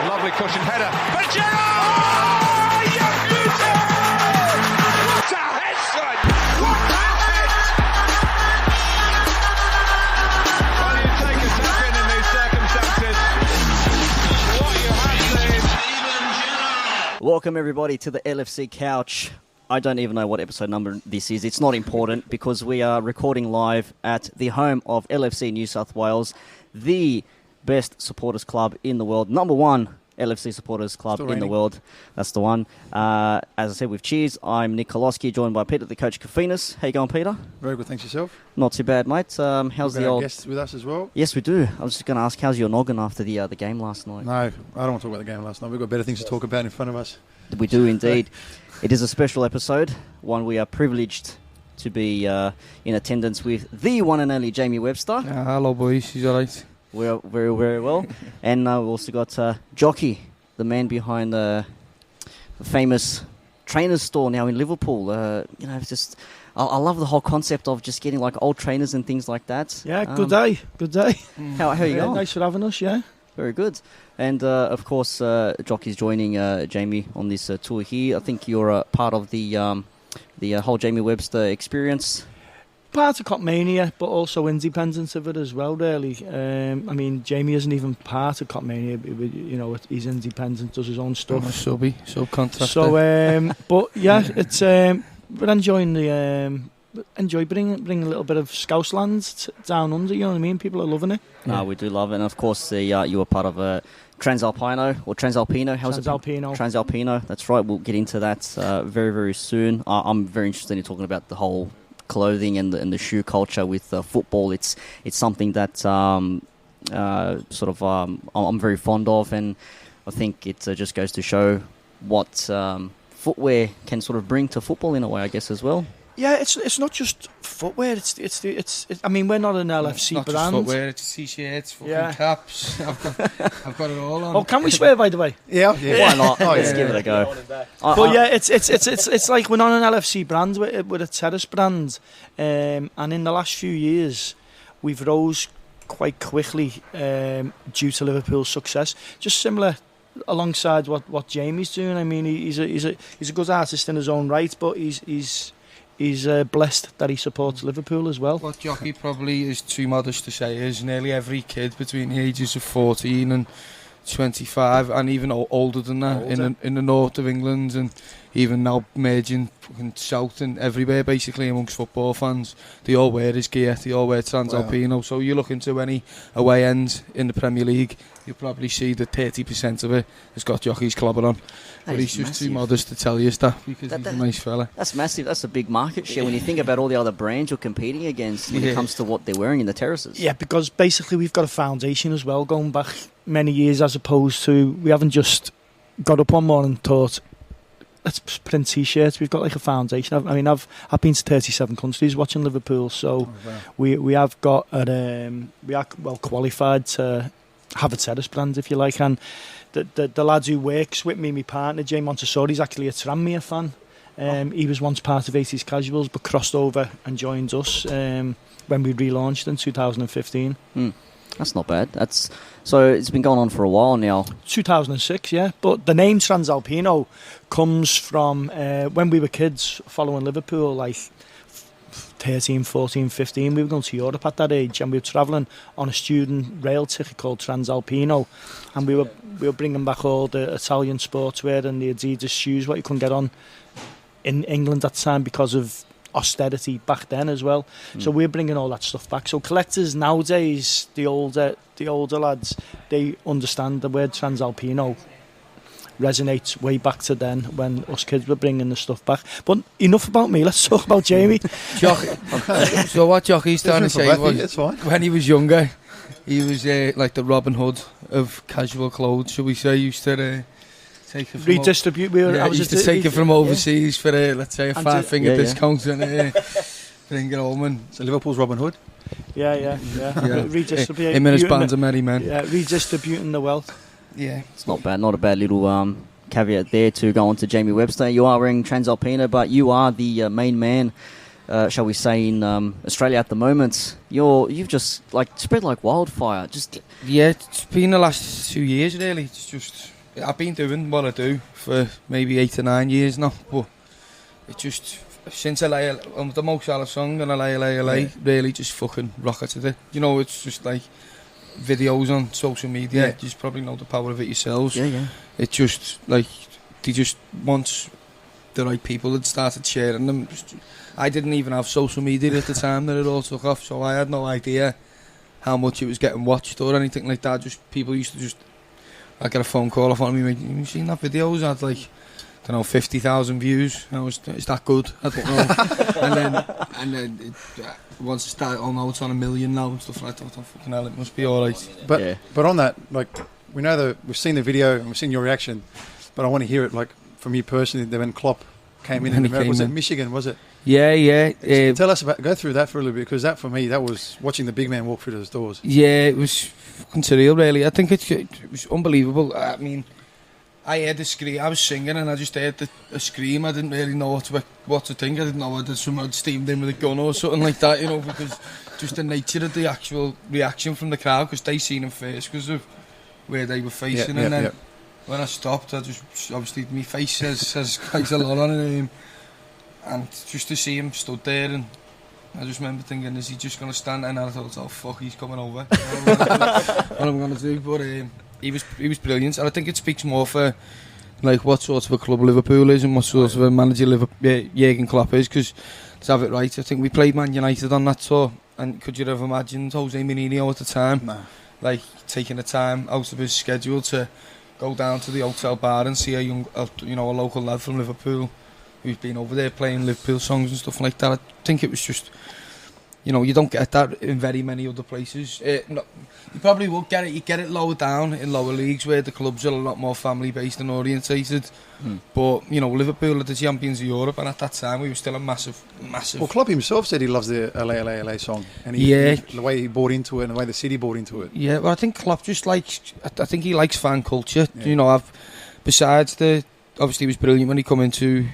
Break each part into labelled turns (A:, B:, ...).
A: lovely cushioned header. But Gerrard! Oh, you beauty! What a head, son! What a head! Well, you take a second in these circumstances. What you have seen.
B: Welcome everybody to the LFC Couch. I don't even know what episode number this is. It's not important because we are recording live at the home of LFC New South Wales, the best supporters club in the world. Number one LFC supporters club in the world. That's the one. As I said, with cheers, I'm Nick Koloski, joined by Peter, the coach Kofinas. How you going, Peter?
C: Very good, thanks yourself.
B: Not too bad, mate. How's the old
C: guest with us as well?
B: Yes, we do. I was just going to ask, how's your noggin after the game last night?
C: No, I don't want to talk about the game last night. We've got better things to talk about in front of us.
B: We do indeed. It is a special episode, one we are privileged to be in attendance with the one and only Jamie Webster.
D: Hello, boys. He's all right.
B: We're very, very well. And we've also got Jockey, the man behind the famous trainers store now in Liverpool. It's just I love the whole concept of just getting like old trainers and things like that.
E: Yeah, good day.
B: How are you going?
E: Nice for having us, yeah.
B: Very good. And, of course, Jockey's joining Jamie on this tour here. I think you're part of the whole Jamie Webster experience.
E: Part of Copmania, but also independent of it as well, really. Jamie isn't even part of Copmania. He's independent, does his own stuff.
D: Subcontractor.
E: So, but yeah, it's we're enjoying bringing a little bit of Scousland down under, you know what I mean? People are loving it.
B: No, we do love it. And, of course, you were part of Transalpino. How's
E: Transalpino.
B: Transalpino, that's right. We'll get into that very, very soon. I'm very interested in talking about the whole clothing and the shoe culture with football. It's something that I'm very fond of, and I think it just goes to show what footwear can sort of bring to football in a way, I guess, as well.
E: Yeah, it's not just footwear. It's we're not an LFC
D: not
E: brand.
D: Just footwear. It's t-shirts, fucking caps. I've got it all on.
E: Oh, can we swear, by the way?
C: Yeah.
B: Why not? Let's give it a go.
E: It's like we're not an LFC brand. We're a terrace brand, and in the last few years, we've rose quite quickly due to Liverpool's success. Just similar. Alongside what Jamie's doing, I mean, he's a good artist in his own right, but he's blessed that he supports Liverpool as well.
D: What Jockey probably is too modest to say is nearly every kid between the ages of 14 and 25, and even older than that, in the north of England, and even now merging fucking south and everywhere basically amongst football fans, they all wear his gear, they all wear Transalpino. Wow. So you look into any away end in the Premier League, you'll probably see that 30% of it has got Jockey's clobber on. But he's just too modest to tell you that because he's a nice fella.
B: That's massive. That's a big market share when you think about all the other brands you're competing against when it comes to what they're wearing in the terraces.
E: Yeah, because basically we've got a foundation as well going back many years, as opposed to we haven't just got up one morning and thought, let's print t-shirts. We've got like a foundation. I've been to 37 countries watching Liverpool, so we have got we are well qualified to have a terrace brand, if you like. And the lad who works with me, my partner Jamie Montessori, is actually a Tranmere fan. He was once part of 80s Casuals, but crossed over and joined us when we relaunched in 2015.
B: That's not bad. So it's been going on for a while now. 2006,
E: yeah. But the name Transalpino comes from when we were kids following Liverpool, like 13, 14, 15. We were going to Europe at that age, and we were travelling on a student rail ticket called Transalpino, and we were bringing back all the Italian sportswear and the Adidas shoes, what you couldn't get on in England at the time because of austerity back then as well. So we're bringing all that stuff back. So collectors nowadays, the older lads, they understand the word Transalpino resonates way back to then when us kids were bringing the stuff back. But enough about me, let's talk about Jamie.
D: So what Jockey's trying to say was, when he was younger, he was like the Robin Hood of casual clothes, shall we say. He used to take it from
E: redistribute.
D: Used to take it from overseas for let's say a five-finger discount and bring it home. And
C: so Liverpool's Robin Hood.
E: Yeah. Redistribute.
D: Him and his bands of merry men.
E: Yeah, redistributing the wealth.
D: Yeah,
B: it's not bad. Not a bad little caveat there to go on to Jamie Webster. You are wearing Transalpino, but you are the main man, shall we say, in Australia at the moment. You've just like spread like wildfire.
D: Yeah, it's been the last 2 years really. It's just I've been doing what I do for maybe 8 or 9 years now, but it just, since the Mo Salah song and LA, really just fucking rocketed it. You know, it's just like videos on social media. You just probably know the power of it yourselves. It just like, they just, once the right people had started sharing them, I didn't even have social media at the time that it all took off, so I had no idea how much it was getting watched or anything like that. Just people used to I get a phone call off on me, you seen that video? It had like, I don't know, 50,000 views. Is that good? I don't know. and then once it started, oh no, it's on 1 million now and stuff like that. I thought, fucking hell, it must be alright.
C: But on that, like, we know we've seen the video and we've seen your reaction, but I want to hear it, like, from you personally. When Klopp came in, was it Michigan? Was it?
D: Yeah.
C: Tell us go through that for a little bit, because that for me, that was watching the big man walk through those doors.
D: Yeah, it was fucking surreal, really. I think it was unbelievable. I mean, I heard the scream. I was singing and I just heard a scream. I didn't really know what to think. I didn't know whether someone had steamed in with a gun or something like that, you know, because just the nature of the actual reaction from the crowd, because they seen him first because of where they were facing, then when I stopped, I just, obviously my face says quite a lot on it, and just to see him stood there, and I just remember thinking, is he just going to stand? And I thought, oh fuck, he's coming over. What am I going to do? But he was brilliant, and I think it speaks more for like what sort of a club Liverpool is and what sort of a manager Jurgen Klopp is, because to have it right, I think we played Man United on that tour, and could you have imagined Jose Mourinho at the time, like taking the time out of his schedule to go down to the hotel bar and see a local lad from Liverpool who's been over there playing Liverpool songs and stuff like that. I think it was just, you know, you don't get that in very many other places. You probably would get it. You get it lower down in lower leagues where the clubs are a lot more family based and orientated. But you know, Liverpool are the champions of Europe, and at that time we were still a massive. Well,
C: Klopp himself said he loves the LA song, and the way he bought into it and the way the city bought into it.
D: Yeah, well, I think Klopp just likes. I think he likes fan culture. Yeah. You know, besides obviously he was brilliant when he come into.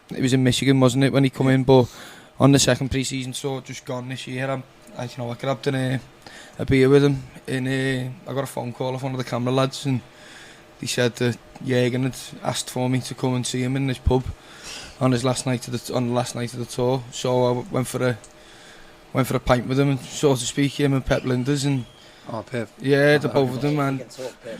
D: It was in Michigan, wasn't it, when he come in? But on the second pre-season tour, just gone this year, I grabbed a beer with him, and I got a phone call off one of the camera lads, and he said that Jurgen had asked for me to come and see him in this pub on the last night of the tour. So I went for a pint with him, and so to speak, him and Pep Linders, and
C: Pep.
D: Yeah, the both of them, and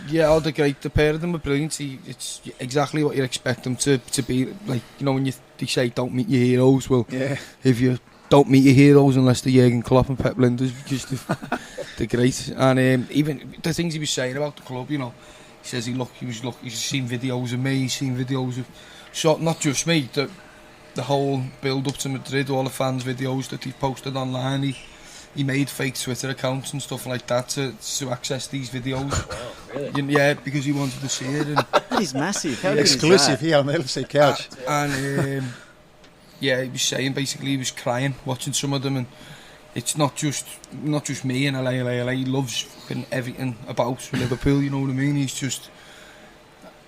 D: they're great. The pair of them are brilliant. It's exactly what you expect them to be. Like, you know, when they say don't meet your heroes, well, if you don't meet your heroes unless they're Jurgen Klopp and Pep Linders, because they're great. And even the things he was saying about the club, you know, he says he's seen videos of me, he's seen videos of not just me, the whole build up to Madrid, all the fans' videos that he posted online. He made fake Twitter accounts and stuff like that to access these videos. Wow, really? Yeah, because he wanted to see it. And
B: that is massive. How
C: exclusive here on the LFC couch.
D: And he was saying basically he was crying watching some of them, and it's not just me in LA. He loves fucking everything about Liverpool. You know what I mean? He's just.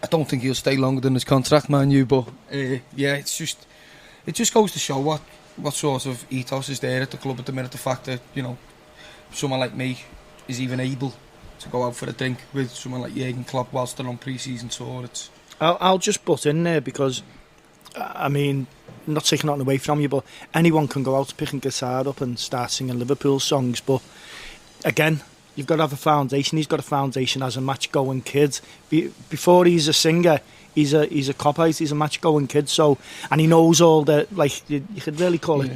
D: I don't think he'll stay longer than his contract, man. But it just goes to show what sort of ethos is there at the club at the minute. The fact that, you know, someone like me is even able to go out for a drink with someone like Jurgen Klopp whilst they're on pre-season tour.
E: I'll just butt in there because, I mean, not taking nothing away from you, but anyone can go out picking guitar up and start singing Liverpool songs. But again, you've got to have a foundation. He's got a foundation as a match-going kid. Before he's a singer, he's a cop-out, he's a match-going kid, so, and he knows all the, like, you could really call it,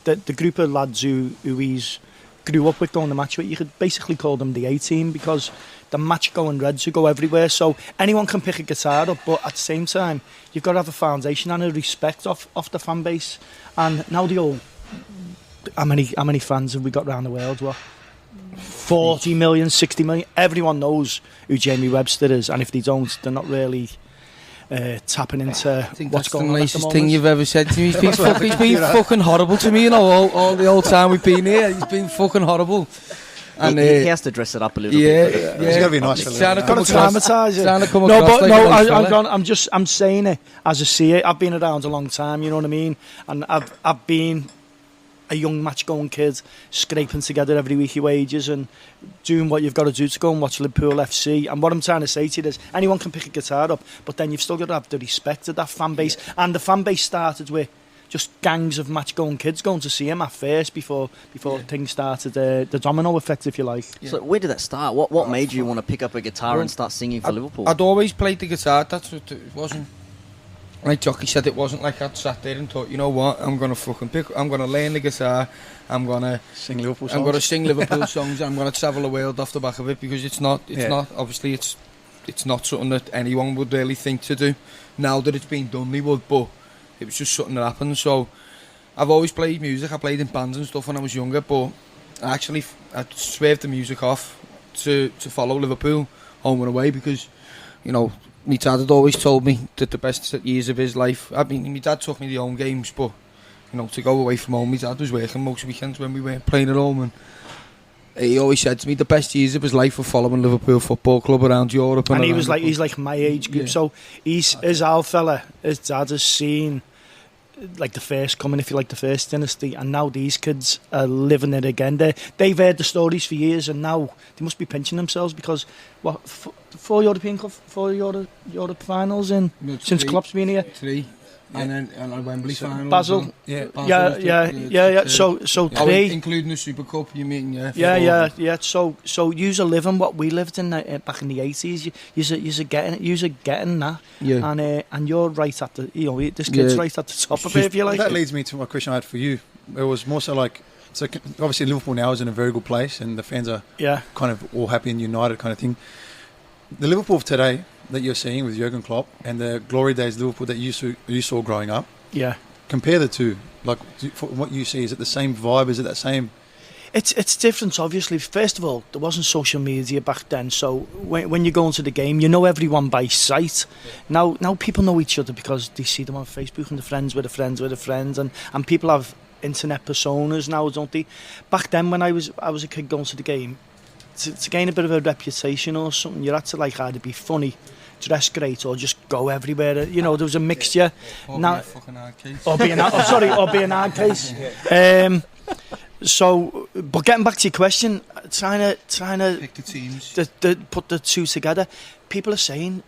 E: the group of lads who he's grew up with, going to match with, you could basically call them the A-team, because the match-going Reds who go everywhere, so anyone can pick a guitar up, but at the same time, you've got to have a foundation and a respect off the fan base, and now how many fans have we got around the world? What? 40 million, 60 million, everyone knows who Jamie Webster is, and if they don't, they're not really tapping into what's going on.
D: That's the nicest thing you've ever said to me. He's been fucking horrible to me, you know, all the old time we've been here. He's been fucking horrible. And
B: he has to dress it up a little bit.
C: Yeah. It's got to be nice.
E: Got to traumatise it. I'm saying it as I see it. I've been around a long time, you know what I mean? And I've been a young match-going kid scraping together every week your wages and doing what you've got to do to go and watch Liverpool FC. And what I'm trying to say to you is, anyone can pick a guitar up, but then you've still got to have the respect of that fan base. Yeah. And the fan base started with just gangs of match-going kids going to see him at first before things started, the domino effect, if you like.
B: Yeah. So where did that start? What made you want to pick up a guitar and start singing for Liverpool?
D: I'd always played the guitar. That's what it wasn't. Like Jockey said, it wasn't like I'd sat there and thought, you know what, I'm going to learn the guitar, I'm going to
C: sing Liverpool songs.
D: I'm going to sing Liverpool songs, I'm going to travel the world off the back of it, because it's not, obviously it's not something that anyone would really think to do. Now that it's been done, they would, but it was just something that happened. So I've always played music, I played in bands and stuff when I was younger, but I swerved the music off to follow Liverpool home and away, because, you know, my dad had always told me that the best years of his life, I mean, my dad took me to home games, but, you know, to go away from home, my dad was working most weekends when we weren't playing at home, and he always said to me the best years of his life were following Liverpool Football Club around Europe.
E: And he's like my age group, so his old fella, his dad has seen like the first coming, if you like, the first dynasty, and now these kids are living it again. They've heard the stories for years, and now they must be pinching themselves, because four Europe finals in since Klopp's been here.
D: 3. And then a Wembley final.
E: Basel. Yeah. So 3,
D: including the Super Cup. You mean?
E: Yeah. So you're living what we lived in back in the 80s. You're getting that. Yeah. And you're right at the. You know, this kid's right at the top of it, if you like.
C: That leads me to my question I had for you. It was more so like, so obviously Liverpool now is in a very good place, and the fans are kind of all happy and united, kind of thing. The Liverpool of today that you're seeing with Jurgen Klopp and the glory days Liverpool that you saw growing up, compare the two. Like, from what you see, is it the same vibe? Is it that same?
E: It's different, obviously. First of all, there wasn't social media back then, so when you go into the game, you know everyone by sight. Now people know each other because they see them on Facebook, and they're friends with a friend, and people have internet personas now, don't they? Back then, when I was a kid going to the game, to gain a bit of a reputation or something, you had to like either be funny, dress great, or just go everywhere. You know, there was a mixture.
D: Or now, be a fucking hard case.
E: Or be an hard case. So, but getting back to your question, trying to
D: pick the teams,
E: put the two together. People are saying,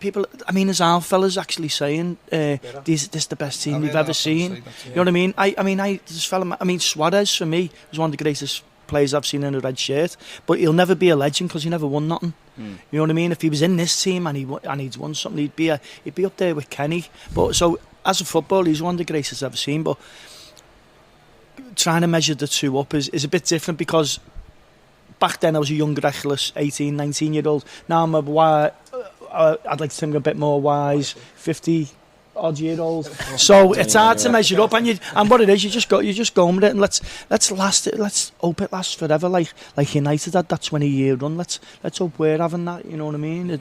E: I mean, as our fellas actually saying, this is the best team we've ever seen. You know what I mean? Suarez for me was one of the greatest players I've seen in a red shirt, but he'll never be a legend because he never won nothing. You know what I mean? If he was in this team and he'd won something, he'd be up there with Kenny. But so as a footballer, he's one of the greatest I've ever seen. But trying to measure the two up is a bit different, because back then I was a young, reckless 18, 19-year-old. Now I'm I'd like to think I'm a bit more wise, 50-odd-year-old. So it's hard to measure up, and what it is, you just go with it, and let's hope it lasts forever, like United had that 20-year run. Let's hope we're having that. You know what I mean?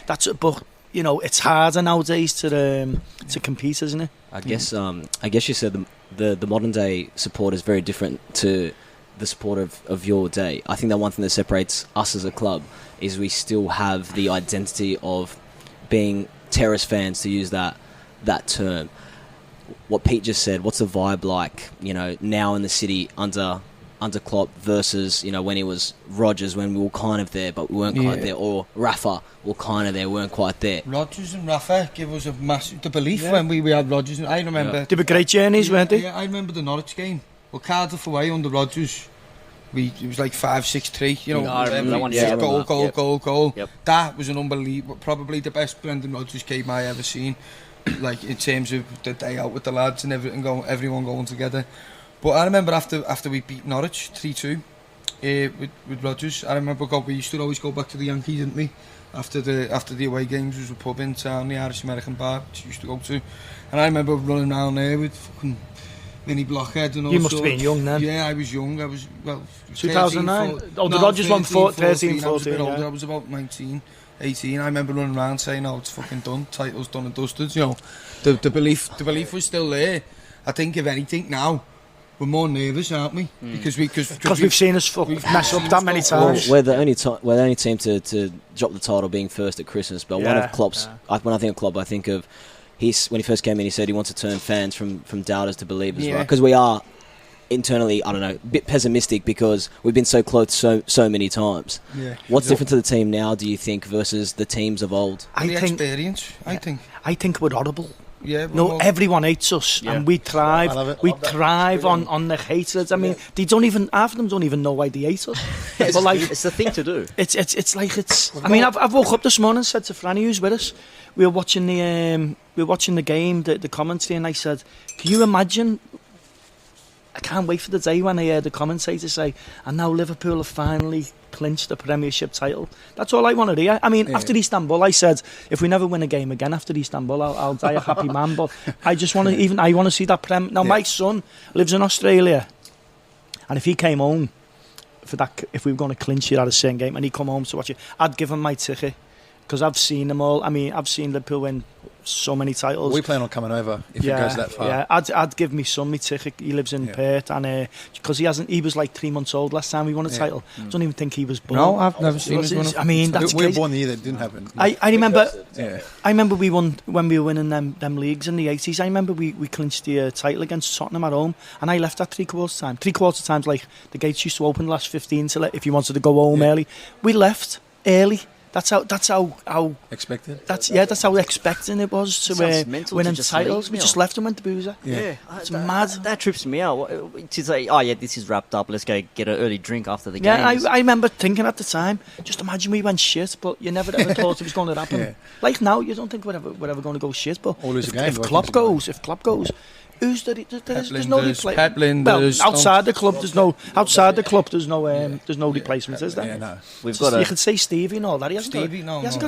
E: But you know, it's harder nowadays to compete, isn't it?
F: I guess you said the modern day support is very different to the support of your day. I think that one thing that separates us as a club is we still have the identity of being terrace fans, to use that term. What Pete just said, what's the vibe like, you know, now in the city under Klopp versus, you know, when it was Rodgers, when we were kind of there but we weren't quite there, or Rafa were kind of there, weren't quite there.
D: Rodgers and Rafa give us a massive belief when we had Rodgers. I remember
E: they were great journeys, weren't they?
D: Yeah, I remember the Norwich game. Well, Cardiff away under Rodgers, it was like 5-6-3. You know,
B: I remember that one.
D: Goal.
B: Yep.
D: That was an unbelievable, probably the best Brendan Rodgers game I ever seen. Like in terms of the day out with the lads and everyone going together. But I remember after we beat Norwich 3-2 with Rodgers, I remember we used to always go back to the Yankee, didn't we? After the away games, there was a pub in town, the Irish American bar, which we used to go to. And I remember running around there with fucking Vinnie Blockhead and all.
E: You must have been young then.
D: Yeah, I was young. I was,
E: 2009? The Rodgers won 13, 14.
D: I was a bit older, I was about 19, 18. I remember running around saying, "Oh, it's fucking done. Title's done and dusted." You know, the belief was still there. I think if anything now, we're more nervous, aren't we? Because
E: we've seen us mess up that many times.
F: Well, we're the only team to drop the title being first at Christmas. But one of Klopp's, when I think of Klopp, I think of when he first came in, he said he wants to turn fans from doubters to believers, right? Because we are internally, I don't know, a bit pessimistic because we've been so close so many times.
D: Yeah.
F: What's different to the team now, do you think, versus the teams of old?
D: I think experience.
E: I think we're horrible.
D: Yeah,
E: no, everyone hates us, and we thrive. We thrive on the haters. I mean, they don't even, half of them don't even know why they hate us.
B: But like, it's the thing to do.
E: It's like it's. I mean, I've woke up this morning and said to Franny, who's with us, we were watching the game, the commentary, and I said, "Can you imagine?" I can't wait for the day when I hear the commentator say, "And now Liverpool have finally clinched the Premiership title." That's all I want to hear. I mean, after Istanbul, I said, if we never win a game again after Istanbul, I'll die a happy man. But I just want to, I want to see that Prem. Now, my son lives in Australia, and if he came home for that, if we were going to clinch it at a certain game, and he come home to watch it, I'd give him my ticket because I've seen them all. I mean, I've seen Liverpool win so many titles.
C: We plan on coming over if it goes that far.
E: Yeah, I'd give my son my ticket. He lives in Perth, and because he was like 3 months old last time we won a title. I don't even think he was born.
D: No, I've never seen him.
E: I mean, that's
C: we were born the year that didn't happen.
E: I remember. I remember we won when we were winning them leagues in the 80s. I remember we clinched the title against Tottenham at home, and I left at 3/4 time. 3/4 times, like the gates used to open the last 15 to let if you wanted to go home early. We left early. That's how
C: expected.
E: That's how expecting it was to winning titles. We just left and went to Boozer. It's mad.
B: That trips me out. To say, oh yeah, this is wrapped up. Let's go get an early drink after the game.
E: Yeah, I remember thinking at the time. Just imagine we went shit, but you never ever thought it was going to happen. Like now, you don't think we're ever going to go shit, but if Klopp goes, who's there's no replacement. Well, outside the club, there's no replacement, is there?
C: Yeah, no.
E: You could say Stevie and all that. He hasn't got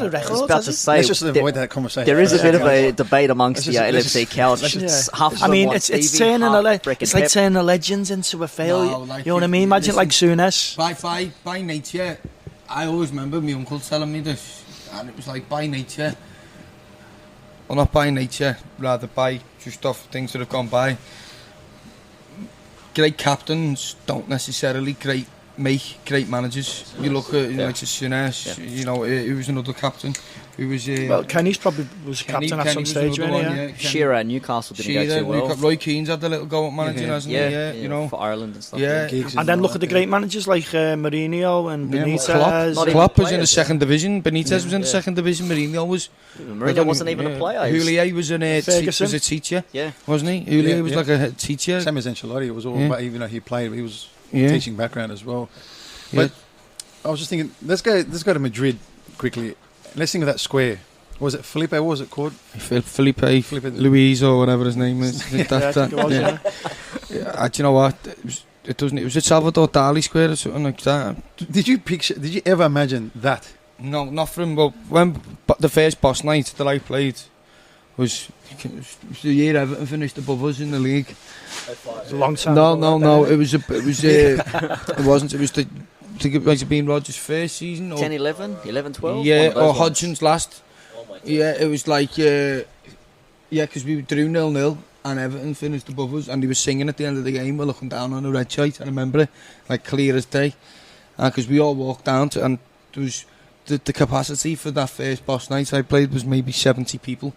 E: a record.
B: I was about to say,
C: let's just avoid that conversation.
B: There is a bit of a debate amongst the LFC couch.
E: I mean, it's turning a legends into a failure. You know what I mean? Imagine like Souness.
D: By nature, I always remember my uncle telling me this, and it was like by nature. Well, not by nature, rather by just off things that have gone by. Great captains don't necessarily make great managers. You look at like Souness, he was another captain. Well,
E: Kenny's probably was captain at some stage, really.
B: Shearer at Newcastle didn't go too well.
D: Roy Keane's had a little go at managing, hasn't he?
B: For Ireland and stuff.
E: Yeah. And then look at the great managers like Mourinho and Benitez.
D: Klopp was in the second division. Benitez was in the second division. Mourinho
B: wasn't even a player.
D: Houllier was a teacher, wasn't he? Houllier was like a teacher.
C: Same as Ancelotti. It was all about, even though he played, he was teaching background as well. But I was just thinking, let's go to Madrid quickly. Let's think of that square. Was it Felipe? What was it called?
D: Felipe Luis or whatever his name is.
E: Do
D: you know what? It was a Salvador Dali Square or something like that.
C: Did you ever imagine that?
D: No, not from. Well, when the first boss night that I played was the year Everton finished above us in the league.
E: It was a long time.
D: No. It wasn't. It was the. I think it might have been Rodgers' first season.
B: 10, 11, 11, 12?
D: Yeah, or Hodgson's last. Yeah, it was like, because we drew 0-0 and Everton finished above us and he was singing at the end of the game, we're looking down on a red shite, I remember it, like clear as day. Because we all walked down and there was the capacity for that first boss night I played was maybe 70 people.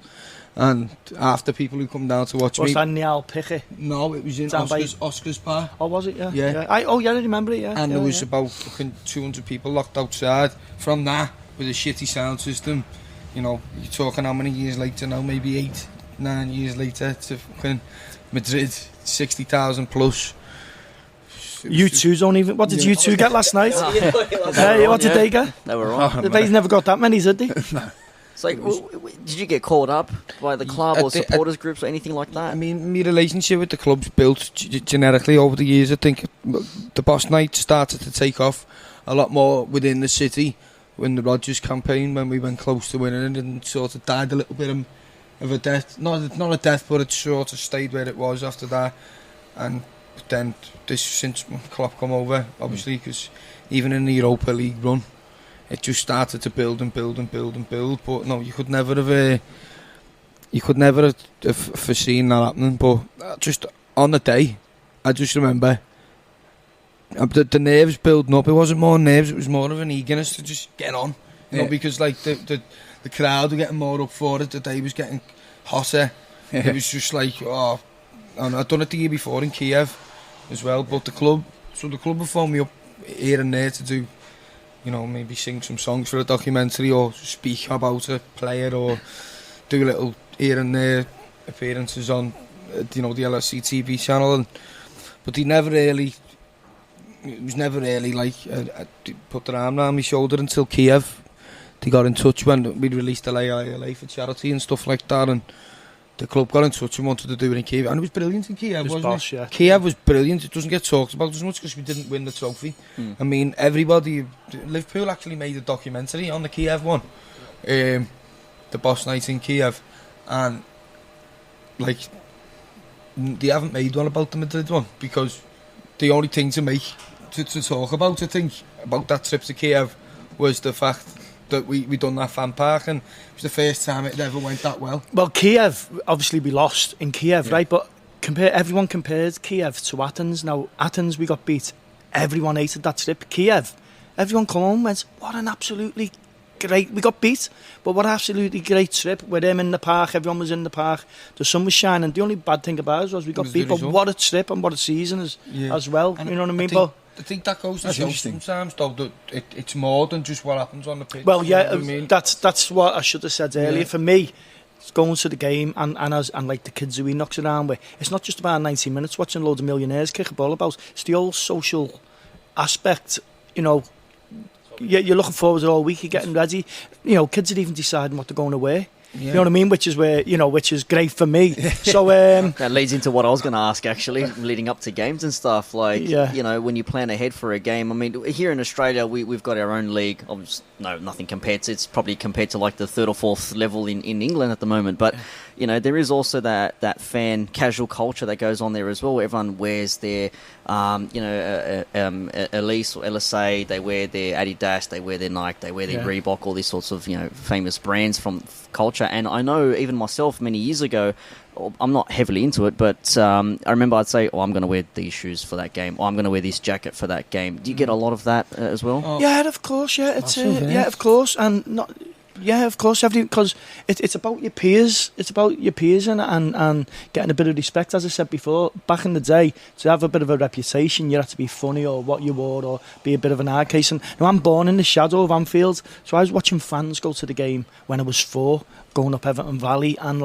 D: And after people who come down to watch me...
E: Was that Niall Pickett?
D: No, it was in Oscar's Park.
E: Oh, was it? Yeah. I remember it,
D: And there was about fucking 200 people locked outside. From that, with a shitty sound system, you're talking how many years later now, maybe 8-9 years later, to fucking Madrid, 60,000 plus.
E: U2 don't even... What did U2 get last night? What did they get?
B: They were wrong.
E: They never got that many, did they?
C: No.
B: It's like, did you get called up by the club or supporters groups or anything like that?
D: I mean, my relationship with the club's built generically over the years. I think the boss night started to take off a lot more within the city when the Rodgers campaign, when we went close to winning it, and sort of died a little bit of a death. Not a death, but it sort of stayed where it was after that. And then since Klopp come over, obviously, because even in the Europa League run, it just started to build and build and build and build. But no, you could never have foreseen that happening. But just on the day, I just remember the nerves building up. It wasn't more nerves; it was more of an eagerness to just get on. You know, because like the crowd were getting more up for it. The day was getting hotter. It was just like, I'd done it the year before in Kiev. as well. But the club have phoned me up here and there to do, maybe sing some songs for a documentary or speak about a player or do little here and there appearances on, the LFC TV channel. But he never really, put their arm around my shoulder until Kiev. They got in touch when we released LA for charity and stuff like that, and the club got in touch and wanted to do it in Kiev, and it was brilliant in Kiev, wasn't it?
E: Yeah.
D: Kiev was brilliant. It doesn't get talked about as much because we didn't win the trophy. I mean, Liverpool actually made a documentary on the Kiev one, the boss night in Kiev, and they haven't made one about the Madrid one because the only thing to talk about, I think, about that trip to Kiev was the fact that we done that fan park, and it was the first time it ever went that well.
E: Well, Kiev, obviously we lost in Kiev, right? But everyone compares Kiev to Athens. Now, Athens, we got beat. Everyone hated that trip. Kiev, everyone come home and went, what an absolutely great... We got beat, but what an absolutely great trip. With him in the park, everyone was in the park. The sun was shining. The only bad thing about it was we got beat, but what a trip and what a season as well. And you know what I mean?
D: I think that goes to show sometimes, though, that it's more than just what happens on the pitch.
E: Well, yeah, that's what I should have said earlier. Yeah. For me, it's going to the game and like the kids who he knocks around with. It's not just about 90 minutes watching loads of millionaires kick a ball about. It's the whole social aspect, You're looking forward to it all week. You're getting ready. Kids are even deciding what they're going to wear. Yeah. You know what I mean? Which is great for me. So
B: that leads into what I was going to ask, actually, leading up to games and stuff. When you plan ahead for a game. I mean, here in Australia, we've got our own league. Nothing compared to. It's probably compared to like the third or fourth level in England at the moment. But there is also that fan casual culture that goes on there as well. Where everyone wears their, Elise or LSA. They wear their Adidas. They wear their Nike. They wear their Reebok. All these sorts of famous brands from culture. And I know even myself many years ago, I'm not heavily into it, but I remember I'd say, I'm going to wear these shoes for that game, or I'm going to wear this jacket for that game. Do you get a lot of that as well?
E: Yeah, of course, yeah. It's of course, and not... Yeah, of course, because it's about your peers. It's about your peers and getting a bit of respect. As I said before, back in the day, to have a bit of a reputation, you had to be funny or what you wore or be a bit of an hard case. And I'm born in the shadow of Anfield, so I was watching fans go to the game when I was 4, going up Everton Valley, and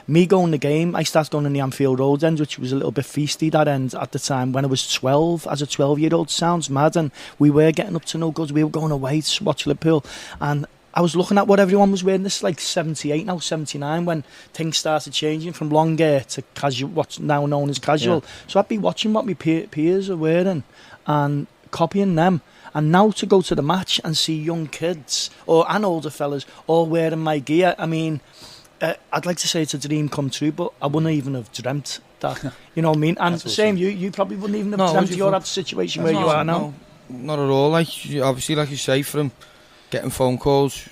E: me going the game, I started going in the Anfield Road end, which was a little bit feisty, that end, at the time when I was 12. As a 12-year-old, sounds mad, and we were getting up to no good. We were going away to watch Liverpool, and I was looking at what everyone was wearing. This is 78 now, 79, when things started changing from long hair to casual, what's now known as casual. Yeah. So I'd be watching what my peers are wearing and copying them. And now to go to the match and see young kids and older fellas all wearing my gear, I mean, I'd like to say it's a dream come true, but I wouldn't even have dreamt that. You know what I mean? And same, you probably wouldn't even have dreamt you're at the situation where you are now.
D: No, not at all. Obviously, like you say, from getting phone calls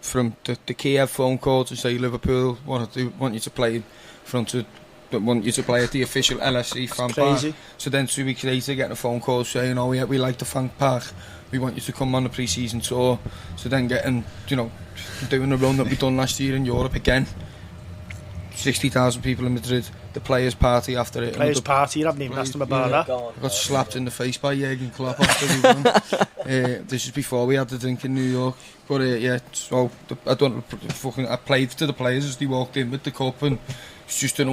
D: from the Kiev phone call to say Liverpool want you to play in front of, want you to play at the official LSC fan park. So then 2 weeks later getting a phone call saying, we like the fan park, we want you to come on the pre-season tour. So then getting, doing the run that we done last year in Europe again. 60,000 people in Madrid. The players' party after it.
E: Players' party, you haven't even asked them about that.
D: I got slapped in the face by Jurgen Klopp after we won. This is before we had the drink in New York. But so I played to the players as they walked in with the cup, and it's just an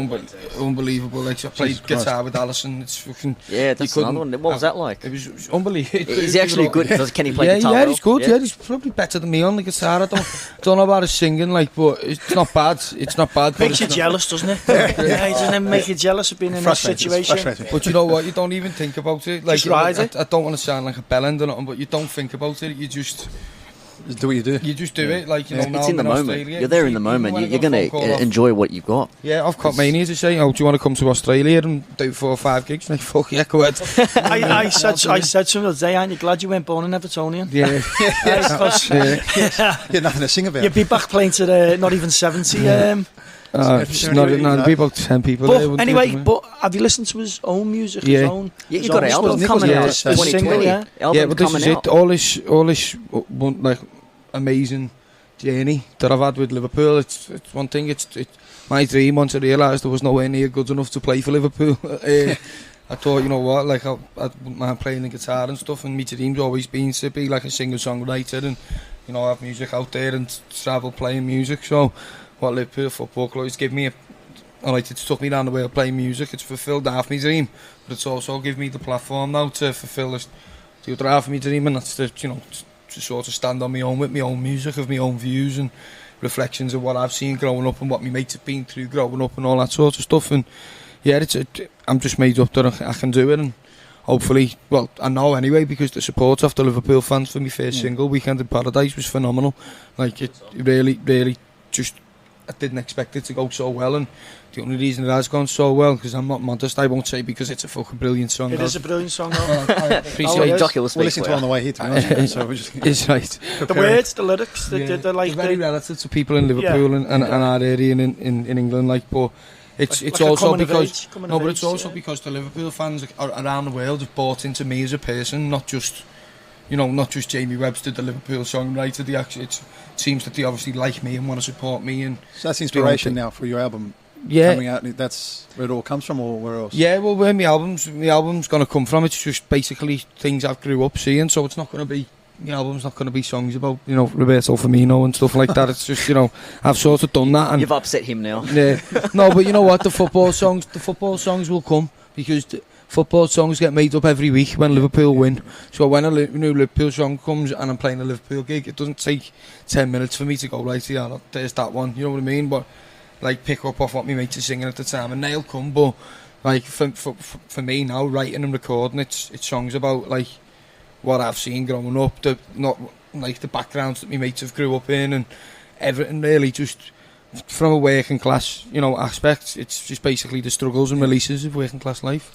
D: unbelievable. I played guitar with Alison. It's fucking.
B: Yeah, that's another one. What was that like?
D: It was unbelievable.
B: Is he actually good? Can he play guitar?
D: Yeah, he's good. Yeah, he's probably better than me on the guitar. I don't know about his singing, but it's not bad. It's not bad.
E: Makes you jealous, doesn't it? Yeah, doesn't it make you jealous of being in this situation?
D: But you know what? You don't even think about it.
E: Just ride it.
D: I don't want to sound like a bellend or nothing, but you don't think about it. You just
C: do what you do.
D: You just do it, now
B: it's in the moment. Australia, you're there in the moment. You're going to enjoy what you've got.
D: Yeah, I've got mania to say, do you want to come to Australia and do 4 or 5 gigs? Like, fuck yeah, go ahead.
E: I said to him the other day, aren't you glad you weren't born an Evertonian?
D: Yeah.
C: You're nothing to sing about.
E: You'd be back playing to the not even 70. There'd
D: be about 10 people
E: but
D: there.
E: Anyway, have you listened to his own music?
B: Yeah. You've got an album coming out. 2020.
D: Yeah, but this is it. All this amazing journey that I've had with Liverpool. It's one thing. It's my dream once I realised I was nowhere near good enough to play for Liverpool. I thought, you know what, like I mind playing the guitar and stuff, and my dream's always been to be like a singer-songwriter and, you know, have music out there and travel playing music. So what Liverpool Football Club has given me it's took me down the way of playing music. It's fulfilled half my dream, but it's also given me the platform now to fulfil the other half of my dream, and that's to sort of stand on my own with my own music, of my own views and reflections of what I've seen growing up and what my mates have been through growing up and all that sort of stuff. And yeah, I'm just made up that I can do it, and hopefully, well, I know anyway, because the support of the Liverpool fans for my first single, Weekend in Paradise, was phenomenal. Like, it really, really just, I didn't expect it to go so well, and the only reason it has gone so well, because I'm not modest, I won't say because it's a fucking brilliant song.
E: It is a brilliant song.
B: Jockey will speak.
C: We'll listen to it on the way here, to be honest. So we're just
D: it's right.
E: The words, the lyrics, they're like...
D: They're very relative to people in Liverpool and our area and in England, like, but it's
E: like
D: also because... No, but it's also because the Liverpool fans around the world have bought into me as a person, not just Jamie Webster, the Liverpool songwriter. It seems that they obviously like me and want to support me. And
C: so that's inspiration now for your album coming out. That's where it all comes from, or where else?
D: Yeah, well, where my album's going to come from, it's just basically things I've grew up seeing. So it's not going to be... My album's not going to be songs about, Roberto Firmino and stuff like that. It's just, I've sort of done that. And
B: you've upset him now.
D: Yeah. No, but you know what? The football songs will come, because football songs get made up every week when Liverpool win. So when a new Liverpool song comes and I'm playing a Liverpool gig, it doesn't take 10 minutes for me to go, right, yeah, there's that one. You know what I mean? But like, pick up off what my mates are singing at the time, and they'll come. But like, for me now, writing and recording, it's songs about like what I've seen growing up, not like the backgrounds that my mates have grew up in, and everything really, just from a working class aspect. It's just basically the struggles and releases of working class life.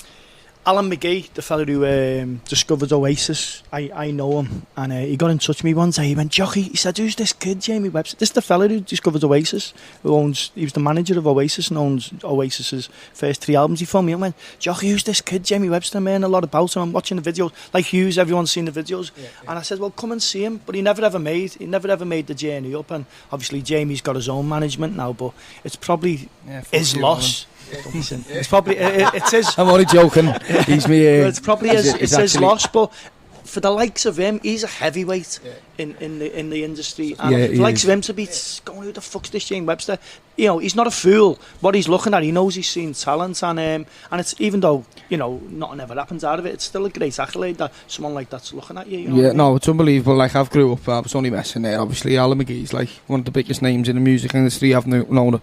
E: Alan McGee, the fellow who discovered Oasis, I know him, and he got in touch with me one day. He went, Jockey, he said, who's this kid, Jamie Webster? This is the fellow who discovered Oasis, he was the manager of Oasis and owns Oasis's first 3 albums. He phoned me and went, Jockey, who's this kid, Jamie Webster? I'm hearing a lot about him, I'm watching the videos, like Hughes, everyone's seen the videos. Yeah. And I said, well, come and see him. But he never ever made the journey up, and obviously Jamie's got his own management now, but it's probably his loss. It's probably it's his.
D: I'm only joking. He's me.
E: It's probably his loss, but for the likes of him, he's a heavyweight in the industry. And for the likes of him to be going, who the fuck's this Jamie Webster? He's not a fool. What he's looking at, he knows he's seen talent, and it's, even though nothing ever happens out of it, it's still a great accolade that someone like that's looking at you.
D: No, it's unbelievable. Like, I've grew up, I was only messing there. Obviously, Alan McGee's like one of the biggest names in the music industry. I've known,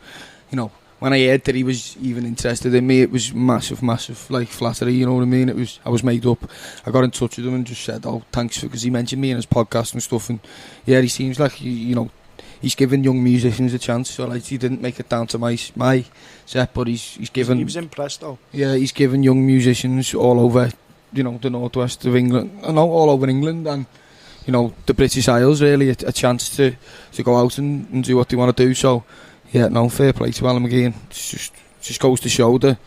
D: when I heard that he was even interested in me, it was massive, like, flattery, you know what I mean? I was made up. I got in touch with him and just said, thanks, because he mentioned me in his podcast and stuff, and yeah, he seems like, he's giving young musicians a chance. So like, he didn't make it down to my set, but he's given...
E: He was impressed though.
D: Yeah, he's given young musicians all over, the northwest of England, all over England, and the British Isles, really, a chance to go out and do what they want to do. So yeah, no, fair play to Alan McGee. It just goes to show the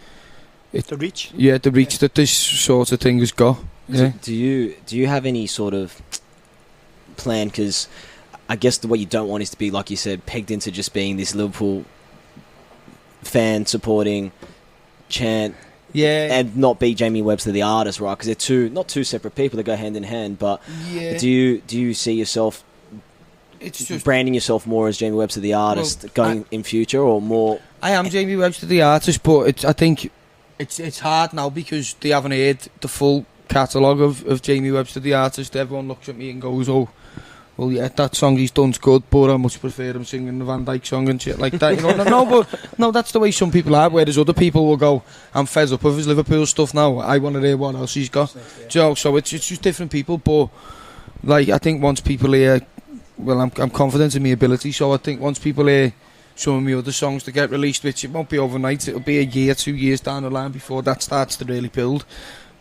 E: reach.
D: Yeah, the reach that this sort of thing has got. Yeah.
F: Do you have any sort of plan? Because I guess what you don't want is to be, like you said, pegged into just being this Liverpool fan supporting chant.
D: Yeah.
F: And not be Jamie Webster the artist, right? Because they're not two separate people that go hand in hand. But do you see yourself? It's just branding yourself more as Jamie Webster the artist in future, or more?
D: I am Jamie Webster the artist, but I think it's hard now because they haven't heard the full catalogue of Jamie Webster the artist. Everyone looks at me and goes, "Oh, well, yeah, that song he's done's good, but I much prefer him singing the Van Dijk song and shit like that." No, that's the way some people are. Whereas other people will go, "I'm fed up of his Liverpool stuff now. I want to hear what else he's got." So it's just different people, but like, I think once people hear. Well, I'm confident in my ability, so I think once people hear some of my other songs to get released, which it won't be overnight, it'll be a year, 2 years down the line before that starts to really build.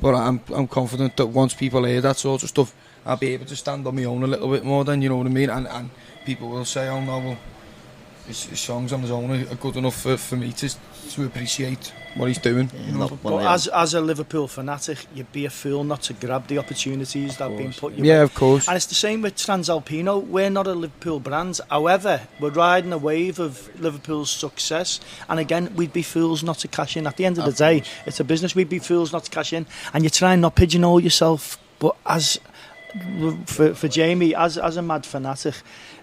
D: But I'm confident that once people hear that sort of stuff, I'll be able to stand on my own a little bit more then, you know what I mean? And people will say, oh no, well, his songs on his own are good enough for me to appreciate what he's doing.
E: But as a Liverpool fanatic, you'd be a fool not to grab the opportunities that have been put your way.
D: Yeah, of course.
E: And it's the same with Transalpino. We're not a Liverpool brand. However, we're riding a wave of Liverpool's success. And again, we'd be fools not to cash in. At the end of the day, it's a business. We'd be fools not to cash in. And you're trying not pigeonhole yourself. But for Jamie, as a mad fanatic,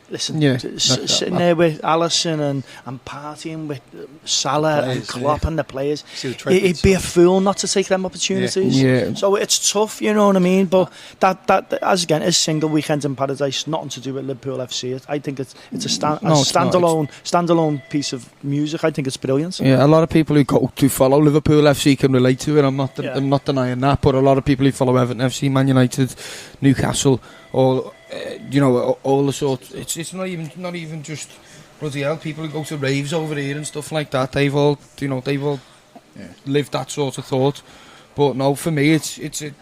E: listen, sitting there with Alisson and partying with Salah and Klopp and the players, he'd be a fool not to take them opportunities.
D: Yeah.
E: So it's tough, you know what I mean? But that as single weekends in paradise, nothing to do with Liverpool FC. I think it's a standalone piece of music. I think it's brilliant.
D: Yeah, a lot of people who go to follow Liverpool FC can relate to it. I'm not denying that. But a lot of people who follow Everton FC, Man United, Newcastle, or all the sorts. It's not even just bloody hell. People who go to raves over here and stuff like that. They've all lived that sort of thought. But no, for me, it's a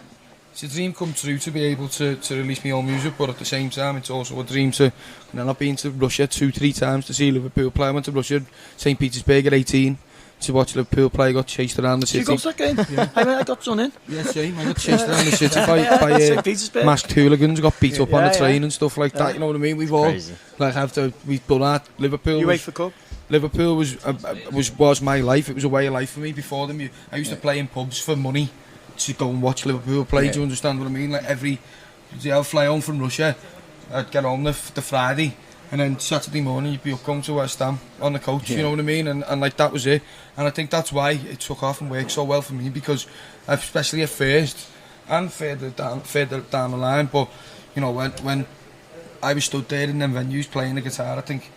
D: dream come true to be able to release my own music. But at the same time, it's also a dream to. I've been to Russia 2-3 times to see Liverpool play. I went to Russia, St. Petersburg at 18. To watch Liverpool play, got chased around the city.
E: You go to that game? Yeah. I got done in.
D: Yeah, same. I got chased around the city by masked hooligans, got beat up on the train and stuff like that. You know what I mean? We've all we've done that. Liverpool.
E: You wait for Cup?
D: Liverpool was my life. It was a way of life for me. Before them, I used to play in pubs for money to go and watch Liverpool play. Do you understand what I mean? Like I'd fly home from Russia. I'd get home the Friday. And then Saturday morning you'd be up going to West Ham on the coach, you know what I mean? And like that was it. And I think that's why it took off and worked so well for me, because especially at first and further down the line. But when I was stood there in them venues playing the guitar, I think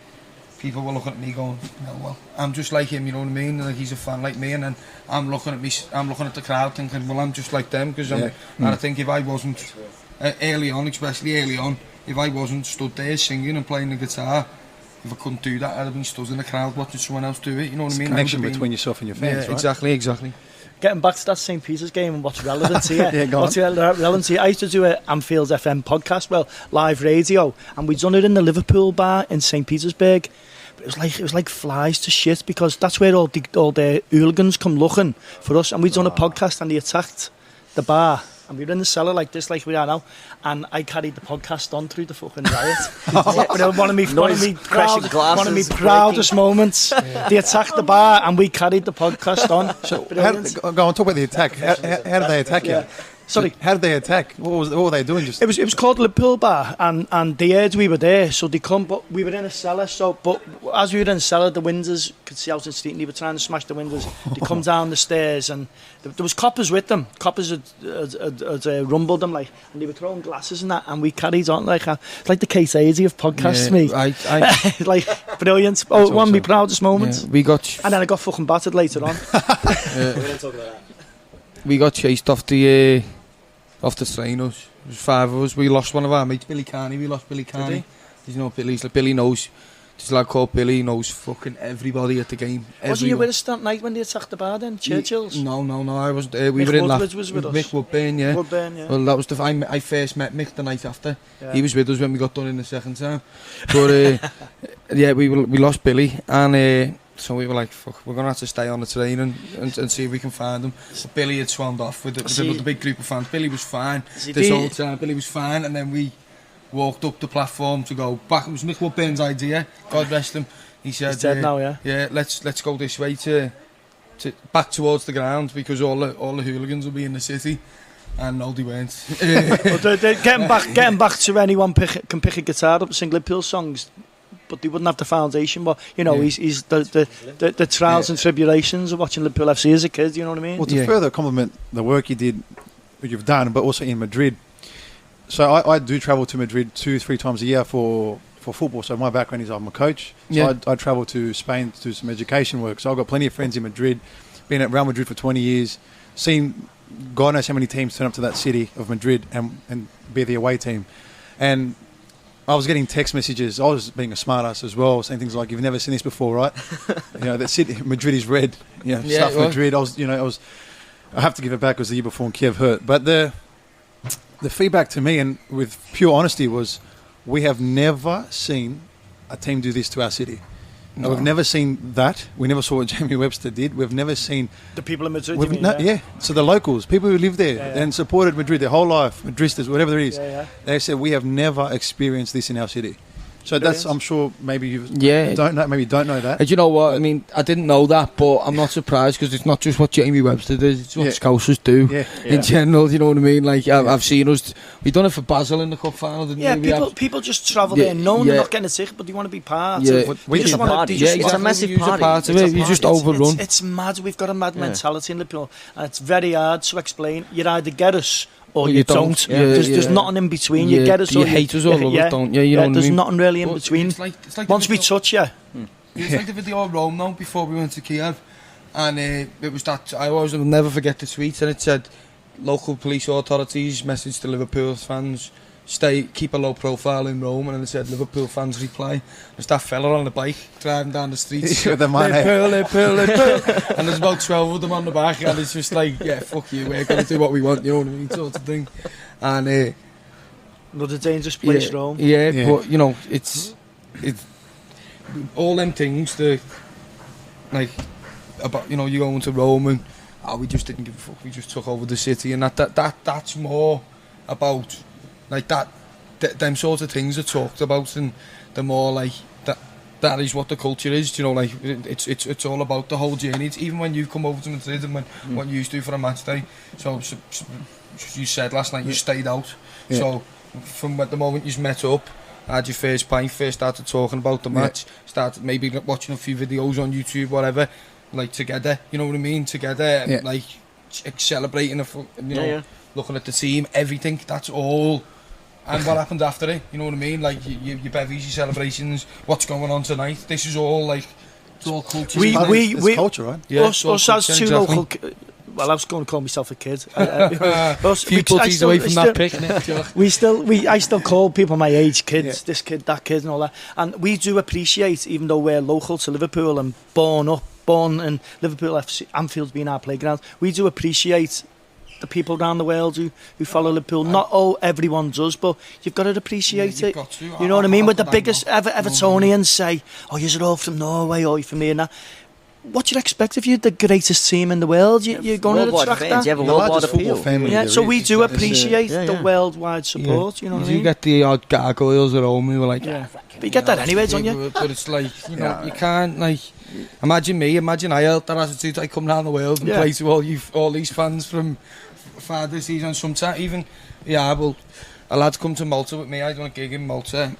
D: people were looking at me going, well, I'm just like him, you know what I mean? Like he's a fan like me, and then I'm looking at the crowd thinking, well, I'm just like them, because and I think if I wasn't especially early on, if I wasn't stood there singing and playing the guitar, if I couldn't do that, I'd have been stood in the crowd watching someone else do it. You know what I mean?
C: Connection between yourself and your fans, right?
D: Exactly.
E: Getting back to that St. Peter's game and what's relevant here. Relevant here. I used to do an Anfield FM podcast, live radio, and we'd done it in the Liverpool bar in St. Petersburg. But it was like flies to shit, because that's where all the hooligans come looking for us. And we'd done a podcast and they attacked the bar. And we were in the cellar like this, like we are now, and I carried the podcast on through the fucking riot. One of me proudest moments. They attacked the bar, and we carried the podcast on.
C: So go on, talk about the attack. How did they attack you?
E: Sorry.
C: How did they attack? What were they doing? Just
E: it was called Liverpool Bar, and they heard we were there, so they come. But we were in a cellar, but as we were in the cellar, the windows could see out in the street, and they were trying to smash the windows. They come down the stairs, and there was coppers with them. Coppers had rumbled them, and they were throwing glasses and that, and we carried on like the Kate 80 of podcasts, mate. Like brilliant. One of my proudest moments.
D: Yeah,
E: and then I got fucking battered later on.
F: We're going to talk about that.
D: We got chased off the train. There was 5 of us. We lost one of our mates, Billy Carney. Did you know Billy? Billy knows. There's a lad called Billy, knows fucking everybody at the game.
E: Wasn't you with us that night when they attacked the bar then? Churchill's?
D: No, I wasn't there. We
E: Mick
D: were in
E: Woodbridge was with us.
D: Mick Woodburn, yeah. Well, that was I first met Mick the night after. Yeah. He was with us when we got done in the second time. But we lost Billy, and so we were like, fuck, we're going to have to stay on the train and see if we can find him. But Billy had swanned off with the big group of fans. Billy was fine this whole time. Billy was fine, and then we walked up the platform to go back. It was Mick Woodburn's idea, God rest him. He said,
E: he's dead now, yeah.
D: Yeah, let's go this way to back towards the ground, because all the hooligans will be in the city. And no, they weren't.
E: Getting back to anyone can pick a guitar up and sing Liverpool songs, but they wouldn't have the foundation. But he's the trials and tribulations of watching Liverpool FC as a kid. You know what I mean?
C: Well, to further compliment the work you've done, but also in Madrid. So I do travel to Madrid 2-3 times a year for football. So my background is I'm a coach. So I travel to Spain to do some education work. So I've got plenty of friends in Madrid. Been at Real Madrid for 20 years. Seen God knows how many teams turn up to that city of Madrid and be the away team. And I was getting text messages. I was being a smartass as well, saying things like, "You've never seen this before, right?" That city, Madrid is red. Stuff Madrid. I have to give it back because the year before Kiev hurt. But the feedback to me, and with pure honesty, was we have never seen a team do this to our city. No. We've never seen that. We never saw what Jamie Webster did. We've never seen
E: the people in Madrid. You mean,
C: yeah. So the locals, people who live there and supported Madrid their whole life, Madristas, whatever there is, they said we have never experienced this in our city. So that's, I'm sure, maybe you don't know. Maybe you don't know that.
D: And you know what? I mean, I didn't know that, but I'm not surprised because it's not just what Jamie Webster does; it's what Scousers do in general. You know what I mean? Like I've seen us. We done it for Basel in the cup final, didn't we?
E: People just travel there, knowing they're not getting a ticket, but they want to be part of it.
B: We just want to party. It's a massive party.
D: You just overrun.
E: It's mad. We've got a mad mentality in Liverpool, and it's very hard to explain. You either get us or you don't. There's nothing in between. You get us or
D: you hate us or love us, don't you? You know what I
E: there's
D: mean?
E: nothing really in between.
D: It's like
E: Once we touch you.
D: It's like the video of Rome now before we went to Kiev, and it was that I always will never forget the tweet, and it said, "Local police authorities message to Liverpool fans: keep a low profile in Rome," and then it said Liverpool fans reply. There's that fella on the bike driving down the streets
C: with the man,
D: and there's about 12 of them on the back, and it's just like, yeah, fuck you, we're gonna do what we want, you know what I mean, sort of thing. And
E: another dangerous place, Rome.
D: But you know, it's all them things that, like, about, you know, you go into Rome and we just didn't give a fuck, we just took over the city, and that's more about like them sort of things are talked about, and the more like that is what the culture is, you know, like it's all about the whole journey. It's even when you come over to Madrid and what you used to do for a match day. So you said last night you stayed out, so from the moment you met up, had your first pint, first started talking about the match, started maybe watching a few videos on YouTube, whatever, like together, you know what I mean, together, like celebrating, looking at the team, everything, that's all. And what happened after it, you know what I mean, like your bevies, your celebrations, what's going on tonight, this is all like, it's all culture.
C: It's culture, right?
E: Yeah, us as two local... Well, I was going to call myself a kid.
D: Few putties away from that pick.
E: I still call people my age kids, this kid, that kid, and all that. And we do appreciate, even though we're local to Liverpool and born in Liverpool FC, Anfield's been our playground. We do appreciate the people around the world who follow Liverpool. Not everyone does, but you've got to appreciate it. You know what I mean? With the biggest Evertonians say, "Oh, you're all from Norway, or you're from here," and that. What do you expect if you're the greatest team in the world? You're going to attract that.
B: You have a worldwide appeal.
E: So we do appreciate the worldwide support. You know what I mean?
D: You get the odd gargoyles at home who are like,
E: but you get that anyway, don't you?
D: But it's like, you know, you can't, like, imagine I held that attitude. I come around the world and play to all these fans from Father's season. Sometimes even, well, a lad come to Malta with me. I done a gig in Malta.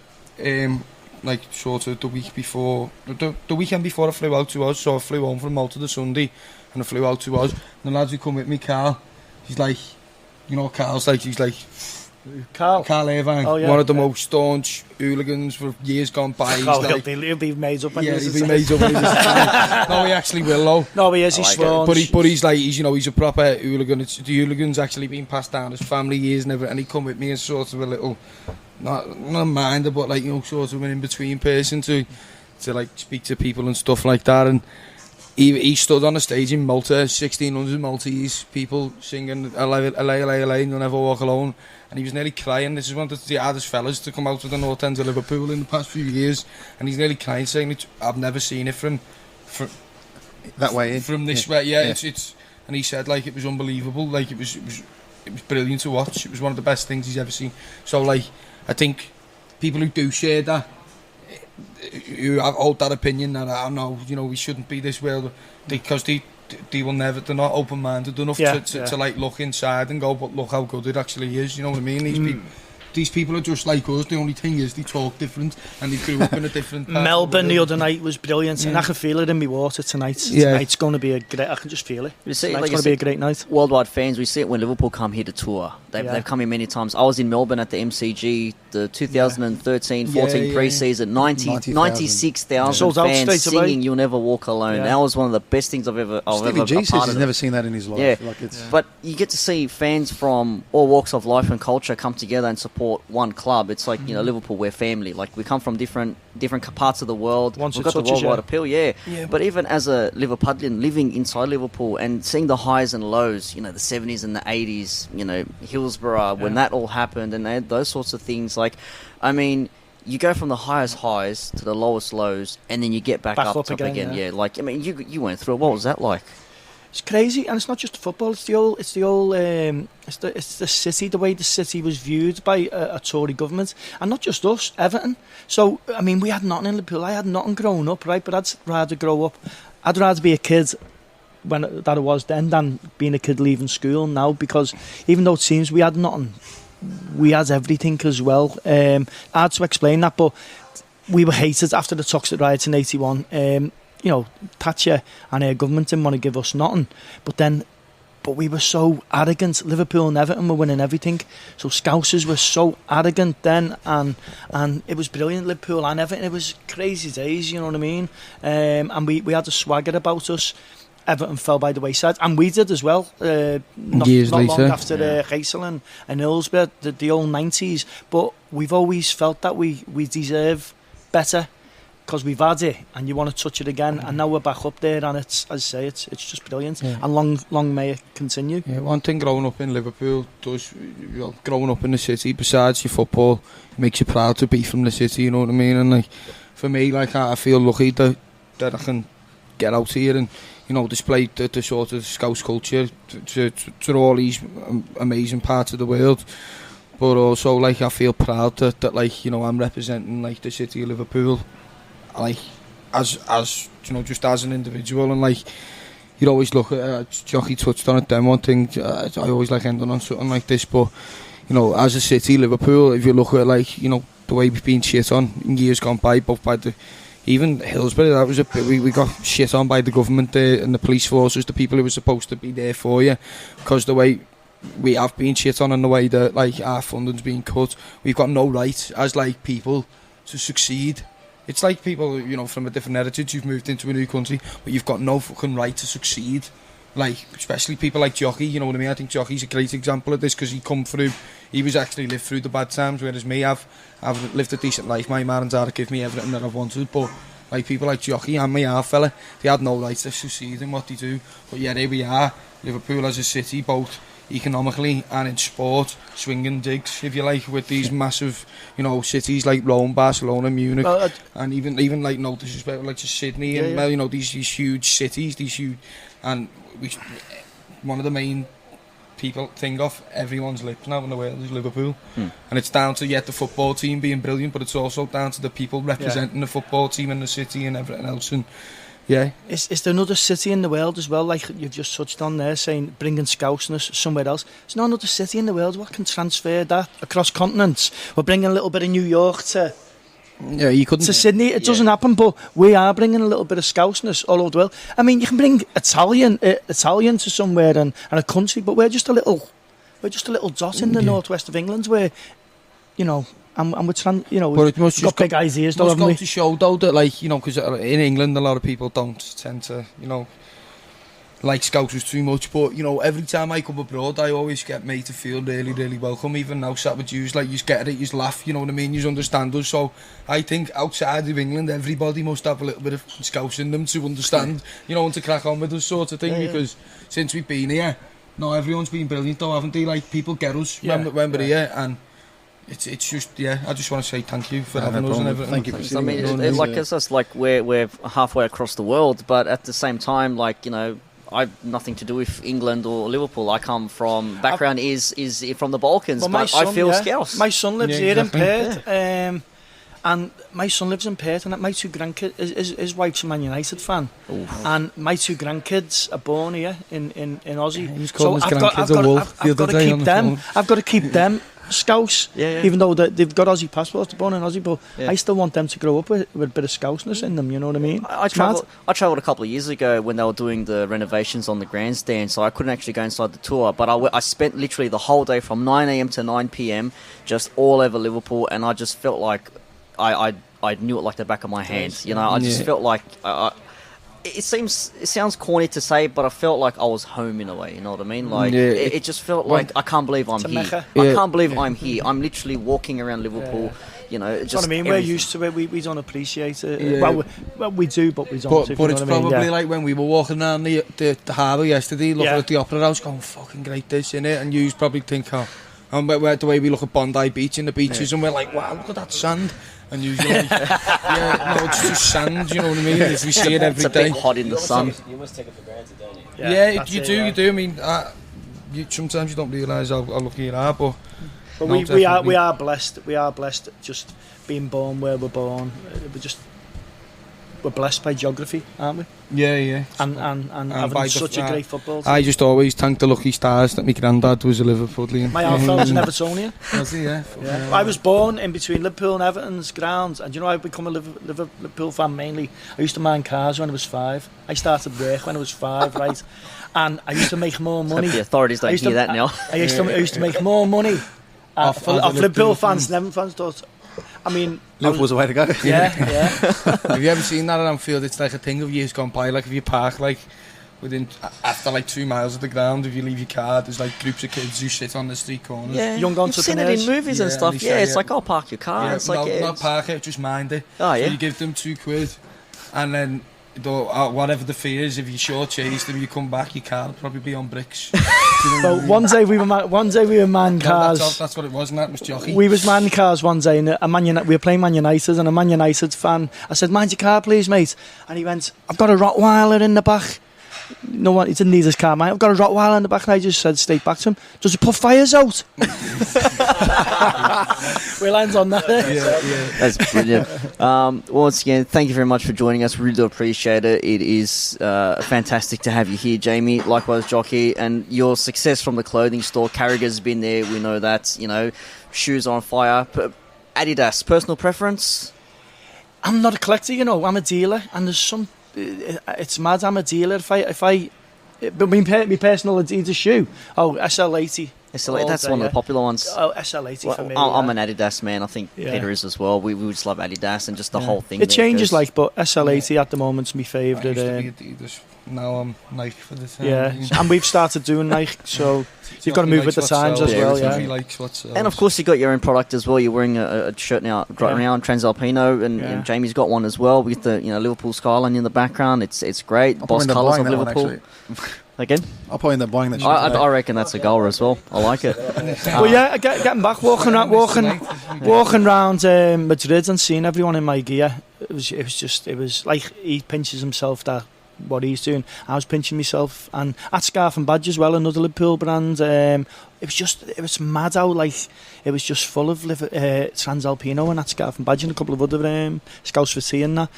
D: Like sort of the week before, the weekend before I flew out to us, so I flew home from Malta the Sunday, and I flew out to us. And the lads who come with me, Carl, he's like, you know, he's like Carl Irvine, one of the most staunch hooligans for years gone by.
E: He'll be made up.
D: He'll be made up. No, he actually will, though.
E: No, he is. He's staunch.
D: But he's like, he's a proper hooligan. The hooligan's actually been passed down his family years, and he come with me as sort of a little. Not a minder, but like, you know, sort of an in-between person to like speak to people and stuff like that. And he stood on a stage in Malta, 1,600 Maltese people singing LA, You'll Never Walk Alone, and he was nearly crying. This is one of the hardest fellas to come out of the North End of Liverpool in the past few years, and he's nearly crying, saying, I've never seen it from
C: that way,
D: from this way. It's and he said, like, it was unbelievable, like it was brilliant to watch. It was one of the best things he's ever seen. So, like, I think people who do share that, who hold that opinion that, I know, you know, we shouldn't be this way, because they will never, they're not open-minded enough to like look inside and go, but look how good it actually is, you know what I mean? These people are just like us. The only thing is they talk different and they grew up in a different part.
E: Melbourne the other night was brilliant, and I can feel it in my water tonight. Tonight's going to be a great. I can just feel it. Tonight's going to be a great night.
B: Worldwide fans, we see it when Liverpool come here to tour. They've come here many times. I was in Melbourne at the MCG, the 2013-14 pre-season. 96,000 fans singing "You'll Never Walk Alone." That was one of the best things I've ever.
C: Stevie G says he's never seen that in his life.
B: Yeah, but you get to see fans from all walks of life and culture come together and support one club. It's like, you know, Liverpool, we're family. Like, we come from different parts of the world. We've got the worldwide appeal, but even as a Liverpudlian living inside Liverpool and seeing the highs and lows, you know, the 70s and the 80s, you know, Hillsborough, when that all happened, and those sorts of things, like, I mean, you go from the highest highs to the lowest lows, and then you get back up top again. Yeah, like I mean, you went through it. What was that like?
E: It's crazy, and it's not just football. It's the city, the way the city was viewed by a Tory government, and not just us, Everton. So I mean, we had nothing in Liverpool. I had nothing growing up, right? But I'd rather grow up. I'd rather be a kid that I was then than being a kid leaving school now, because even though it seems we had nothing, we had everything as well. Hard to explain that, but we were hated after the Toxic riots in '81. You know, Thatcher and her government didn't want to give us nothing, but we were so arrogant. Liverpool and Everton were winning everything, so Scousers were so arrogant then, and it was brilliant. Liverpool and Everton, it was crazy days, you know what I mean? And we had a swagger about us. Everton fell by the wayside, and we did as well. Not long after Heysel and Hillsborough, the old 90s. But we've always felt that we deserve better, because we've had it, and you want to touch it again, and now we're back up there, and it's, as I say, it's just brilliant, and long may it continue.
D: Yeah, one thing growing up in Liverpool does, growing up in the city, besides your football, makes you proud to be from the city, you know what I mean? And like, for me, like, I feel lucky that I can get out here and, you know, display the sort of Scouse culture to all these amazing parts of the world. But also, like, I feel proud that like, you know, I'm representing, like, the city of Liverpool, like, as you know, just as an individual. And like, you always look at Jockey touched on it then, one thing I always like ending on something like this, but you know, as a city, Liverpool, if you look at, like, you know, the way we've been shit on in years gone by, both by the, even Hillsborough, that was we got shit on by the government there, and the police forces, the people who were supposed to be there for you, because the way we have been shit on and the way that, like, our funding's been cut, we've got no right as, like, people to succeed. It's like people, you know, from a different heritage, you've moved into a new country, but you've got no fucking right to succeed. Like, especially people like Jockey, you know what I mean? I think Jockey's a great example of this, because he was actually lived through the bad times, whereas me, I've lived a decent life. My mum and dad give me everything that I've wanted, but like people like Jockey and me, our fella, they had no right to succeed in what they do. But yeah, here we are, Liverpool as a city, both economically and in sport, swinging digs, if you like, with these massive, you know, cities like Rome, Barcelona, Munich, and even like, no disrespect, like to Sydney, and you know, these huge cities, and one of the main people think of everyone's lips now in the world is Liverpool, and it's down to the football team being brilliant, but it's also down to the people representing the football team and the city and everything else. And yeah, is there another city in the world as well, like you've just touched on there, saying bringing Scouseness somewhere else? There's no another city in the world what can transfer that across continents. We're bringing a little bit of New York to you couldn't to Sydney. It doesn't happen, but we are bringing a little bit of Scouseness all over the world. I mean, you can bring Italian to somewhere and a country, but we're just a little dot in the northwest of England, where, you know. And we're trying, you know, we've got big ideas, though, haven't we? It must go to show, though, that, like, you know, because in England a lot of people don't tend to, you know, like Scousers too much, but, you know, every time I come abroad I always get made to feel really, really welcome. Even now sat with yous, like, you get it, you laugh, you know what I mean, you understand us. So I think outside of England everybody must have a little bit of Scouse in them to understand, you know, and to crack on with us sort of thing, because since we've been here, no, everyone's been brilliant though, haven't they? Like, people get us when we're here, and it's just, I just want to say thank you for having us and everything. Thank you for seeing us.
B: I mean, like, it's just like we're halfway across the world, but at the same time, like, you know, I've nothing to do with England or Liverpool. I come from background is from the Balkans, but I feel Scouse. My son lives here in Perth, and my son lives in Perth, and my two grandkids, his wife's a Man United fan, and my two grandkids are born here in Aussie.
D: He was calling his grandkids a wolf the other day on the phone.
E: I've got to keep them Scouse, even though they've got Aussie passports, they're born in Aussie, but I still want them to grow up with a bit of Scouseness in them, you know what I mean? I travelled a couple of years ago when they were doing the renovations on the grandstand, so I couldn't actually go inside the tour, but I spent literally the whole day from 9 a.m. to 9 p.m. just all over Liverpool, and I just felt like I knew it like the back of my hand, you know. I just felt like it sounds corny to say, but I felt like I was home in a way, you know what I mean? Like, it just felt like, I can't believe I'm here. I can't believe I'm here. I'm literally walking around Liverpool, you know. Just what I mean, we're used to it, we don't appreciate it. Well, we do, but we don't.
D: But it's probably like when we were walking around the harbour yesterday, looking at the Opera House, going, fucking great this, innit? And you probably think, and the way we look at Bondi Beach and the beaches, and we're like, wow, look at that sand. And usually, it's just sand, you know what I mean? If we see it every day.
B: It's a bit hot in the sun.
F: You must take it for granted, don't you?
D: Yeah, you do. I mean, sometimes you don't realise how lucky you are, but
E: we are blessed. We are blessed just being born where we're born. We're blessed by geography, aren't we?
D: Yeah.
E: And having such a great football team.
D: I just always thank the lucky stars that my granddad was a Liverpoolian.
E: My old fellow was an Evertonian.
D: Was he? Yeah.
E: I was born in between Liverpool and Everton's grounds, and I've become a Liverpool fan mainly. I used to mind cars when I was 5. I started work when I was 5, right? And I used to make more money.
B: Hope the authorities don't hear that now.
E: I used to make more money off Liverpool fans than Everton fans thought. I mean,
C: Liverpool's the way to go.
E: Yeah.
D: Have you ever seen that at Anfield? It's like a thing of years gone by. Like if you park after 2 miles of the ground, if you leave your car, there's like groups of kids who sit on the street corners.
E: Yeah, young
B: You've seen it in movies and stuff. Yeah, it's like, I'll park your car. It's like,
D: not park it, just mind it.
B: Oh, yeah.
D: So you give them £2, and then whatever the fee is, if you short-change them, you come back, your car will probably be on bricks.
E: So one day we were man cars.
D: That's what it was, and that was Jockey.
E: We was man cars one day, and we were playing Man United, and a Man United fan, I said, "Mind your car, please, mate." And he went, "I've got a Rottweiler in the back." No one, he didn't need his car, mate. "I've got a Rottweiler in the back," and I just said straight back to him, "Does it put fires out?" We'll end on that.
B: Yeah. That's brilliant. Once again, thank you very much for joining us. Really do appreciate it. It is fantastic to have you here, Jamie. Likewise, Jockey, and your success from the clothing store. Carragher's been there. We know that. Shoes are on fire. Adidas, personal preference?
E: I'm not a collector, I'm a dealer, and there's some. It's mad. I'm a dealer. But my personal Adidas shoe. SL80.
B: That's one of the popular ones.
E: SL80 for me.
B: I'm an Adidas man. I think Peter is as well. We just love Adidas and just the whole thing.
E: It changes, but SL80 at the moment's my favourite.
D: I used to be Adidas. Now I'm Nike for the time.
E: Yeah, and we've started doing Nike, so you've got to move with the times as well.
B: And of course, you got your own product as well. You're wearing a shirt now right now, Transalpino, and Jamie's got one as well with the Liverpool skyline in the background. It's great. Boss colours of Liverpool. Again?
C: I'll probably end up buying that shirt.
B: I reckon that's a goal as well. I like it.
E: Well, getting back, walking around Madrid and seeing everyone in my gear. It was like he pinches himself that what he's doing. I was pinching myself, and at Scarf and Badge as well, another Liverpool brand. It was mad how it was just full of Transalpino and at Scarf and Badge and a couple of other Scouts for tea and that.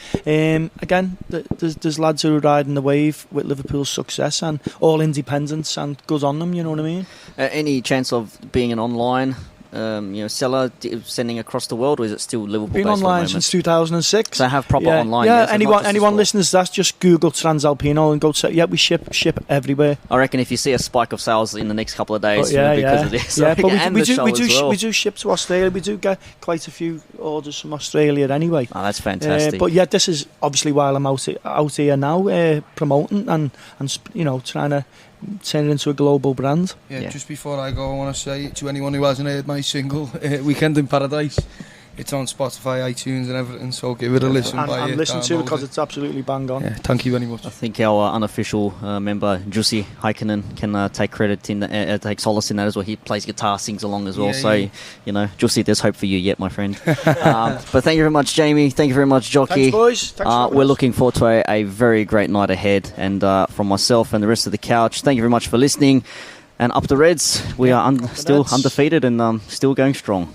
E: Again, there's lads who are riding the wave with Liverpool's success and all independents, and good on them. You know what I mean?
B: Any chance of being an online seller sending across the world, or is it still Liverpool?
E: Been online since 2006.
B: So have proper online.
E: Yeah, anyone listening to that, just Google Transalpino and go to. Yeah, we ship everywhere.
B: I reckon if you see a spike of sales in the next couple of days, because of this.
E: Yeah, but we do ship to Australia. We do get quite a few orders from Australia anyway.
B: Oh, that's fantastic.
E: But yeah, this is obviously while I'm out here now promoting and trying to turn it into a global brand.
D: Yeah, just before I go, I want to say to anyone who hasn't heard my single, Weekend in Paradise, it's on Spotify, iTunes and everything, so give it a listen.
E: And listen to it because it's absolutely bang on.
D: Yeah, thank you very much.
B: I think our unofficial member, Jussi Heikkinen, can take credit in take solace in that as well. He plays guitar, sings along as well. Jussi, there's hope for you yet, my friend. But thank you very much, Jamie. Thank you very much, Jockey.
E: Thanks, boys.
B: We're looking forward to a very great night ahead. And from myself and the rest of the couch, thank you very much for listening. And up the Reds, we are still undefeated and still going strong.